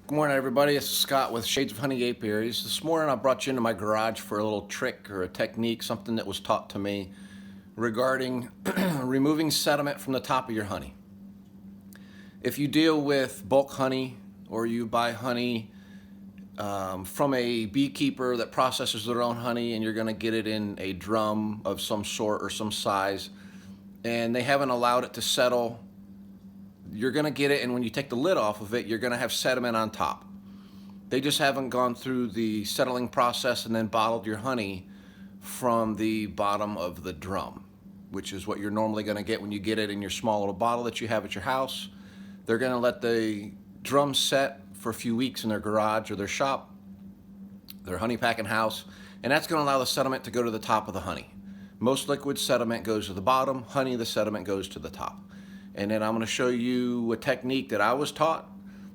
Good morning, everybody. It's Scott with Shades of Honey Apiaries. This morning I brought you into my garage for a little trick or a technique, something that was taught to me regarding removing sediment from the top of your honey. If you deal with bulk honey or you buy honey from a beekeeper that processes their own honey and you're going to get it in a drum of some sort or some size and they haven't allowed it to settle, you're going to get it, and when you take the lid off of it, you're going to have sediment on top. They just haven't gone through the settling process and then bottled your honey from the bottom of the drum, which is what you're normally going to get when you get it in your small little bottle that you have at your house. They're going to let the drum set for a few weeks in their garage or their shop, their honey packing house, and that's going to allow the sediment to go to the top of the honey. Most liquid sediment goes to the bottom, honey, the sediment goes to the top. And then I'm going to show you a technique that I was taught.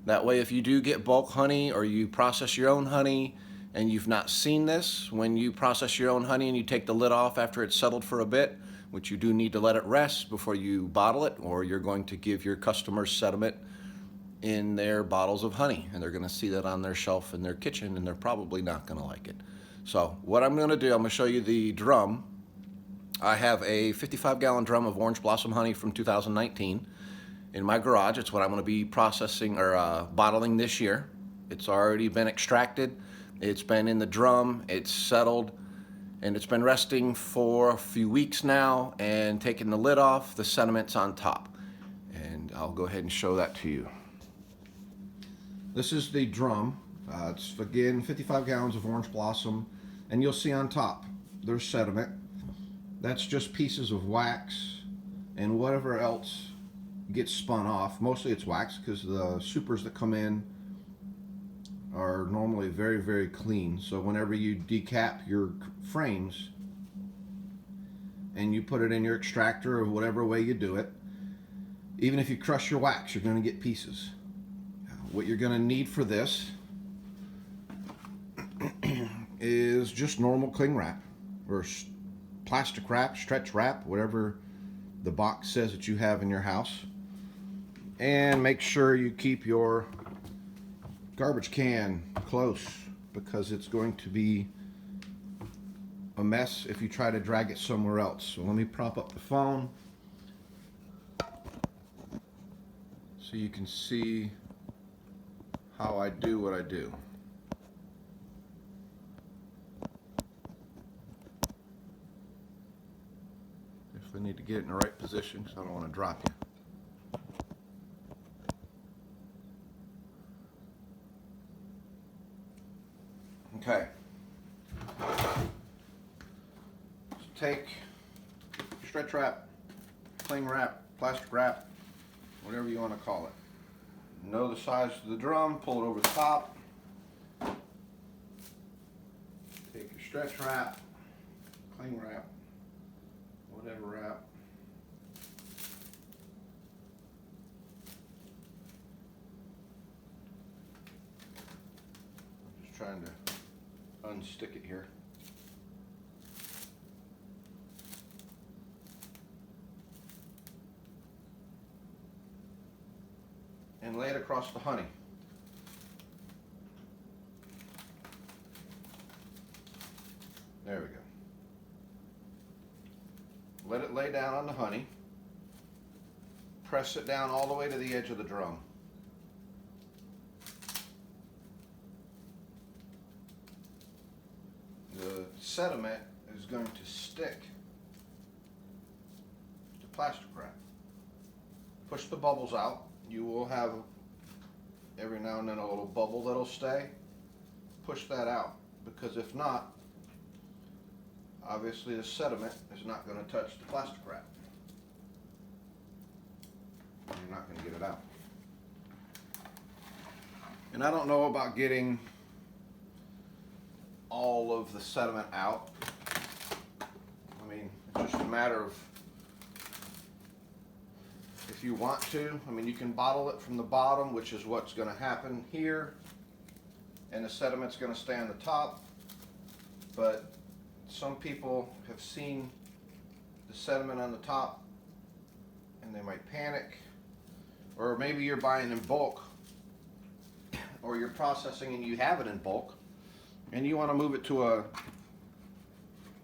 That way, if you do get bulk honey or you process your own honey and you've not seen this, when you process your own honey and you take the lid off after it's settled for a bit, which you do need to let it rest before you bottle it, or you're going to give your customers sediment in their bottles of honey, and they're going to see that on their shelf in their kitchen, and they're probably not going to like it. So what I'm going to do, I'm going to show you the drum. I have a 55-gallon drum of orange blossom honey from 2019 in my garage. It's what I'm going to be processing or bottling this year. It's already been extracted. It's been in the drum. It's settled, and it's been resting for a few weeks now. And taking the lid off, the sediment's on top. And I'll go ahead and show that to you. This is the drum. It's again 55 gallons of orange blossom, and you'll see on top there's sediment. That's just pieces of wax and whatever else gets spun off. Mostly it's wax because the supers that come in are normally very, very clean. So whenever you decap your frames and you put it in your extractor or whatever way you do it, even if you crush your wax, you're going to get pieces. What you're going to need for this is just normal cling wrap or plastic wrap, stretch wrap, whatever the box says that you have in your house. And make sure you keep your garbage can close, because it's going to be a mess if you try to drag it somewhere else. So let me prop up the phone so you can see how I do what I do. I need to get it in the right position because I don't want to drop you. Okay. So take stretch wrap, cling wrap, plastic wrap, whatever you want to call it. Know the size of the drum, pull it over the top. Take your stretch wrap, cling wrap, whatever wrap. I'm just trying to unstick it here. And lay it across the honey. There we go. Let it lay down on the honey. Press it down all the way to the edge of the drum. The sediment is going to stick to plastic wrap. Push the bubbles out. You will have every now and then a little bubble that'll stay. Push that out, because if not, obviously the sediment is not going to touch the plastic wrap. You're not going to get it out. And I don't know about getting all of the sediment out. I mean, it's just a matter of if you want to. I mean, you can bottle it from the bottom, which is what's going to happen here, and the sediment's going to stay on the top. But some people have seen the sediment on the top and they might panic, or maybe you're buying in bulk or you're processing and you have it in bulk, and you want to move it to a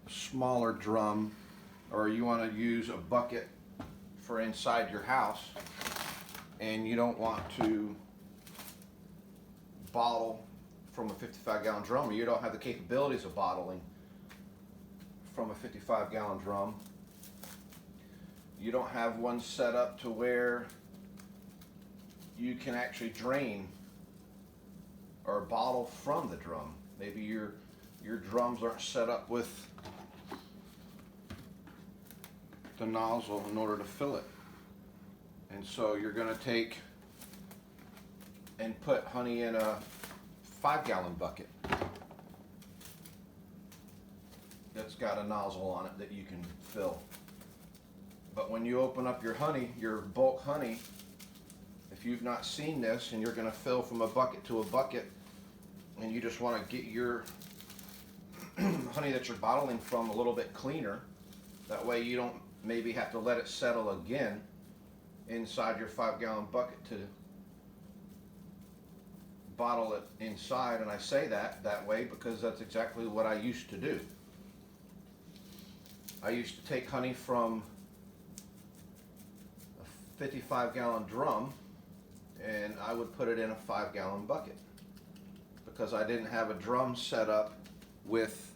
smaller drum, or you want to use a bucket for inside your house, and you don't want to bottle from a 55-gallon drum, or you don't have the capabilities of bottling from a 55-gallon drum, you don't have one set up to where you can actually drain or bottle from the drum. Maybe your drums aren't set up with the nozzle in order to fill it, and so you're going to take and put honey in a 5-gallon bucket that's got a nozzle on it that you can fill. But when you open up your honey, your bulk honey, if you've not seen this and you're going to fill from a bucket to a bucket, and you just want to get your honey that you're bottling from a little bit cleaner, that way you don't maybe have to let it settle again inside your 5-gallon bucket to bottle it inside. And I say that way because that's exactly what I used to do. I used to take honey from a 55-gallon drum and I would put it in a 5-gallon bucket because I didn't have a drum set up with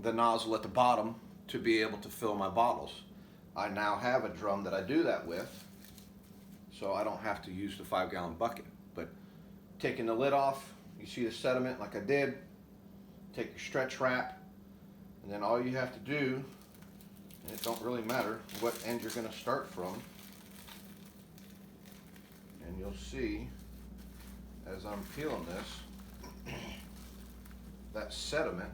the nozzle at the bottom to be able to fill my bottles. I now have a drum that I do that with, so I don't have to use the 5-gallon bucket. But taking the lid off, you see the sediment like I did, take your stretch wrap, and then all you have to do, and it don't really matter what end you're going to start from, and you'll see as I'm peeling this, that sediment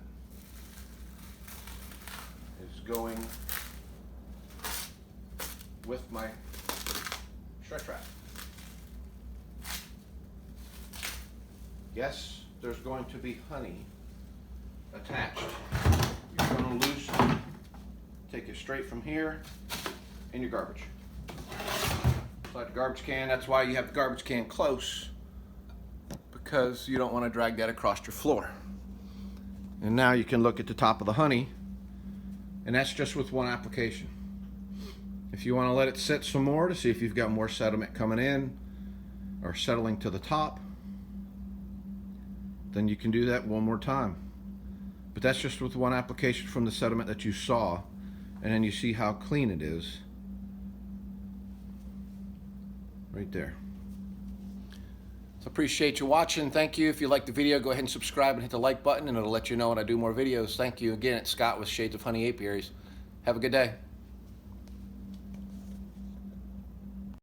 is going with my stretch wrap. Yes, there's going to be honey attached. You're going to loosen, take it straight from here in your garbage. Slide the garbage can. That's why you have the garbage can close, because you don't want to drag that across your floor. And now you can look at the top of the honey, and that's just with one application. If you want to let it sit some more to see if you've got more sediment coming in or settling to the top, then you can do that one more time. But that's just with one application from the sediment that you saw, and then you see how clean it is right there. So appreciate you watching. Thank you. If you liked the video, go ahead and subscribe and hit the like button, and it'll let you know when I do more videos. Thank you again. It's Scott with Shades of Honey Apiaries. Have a good day.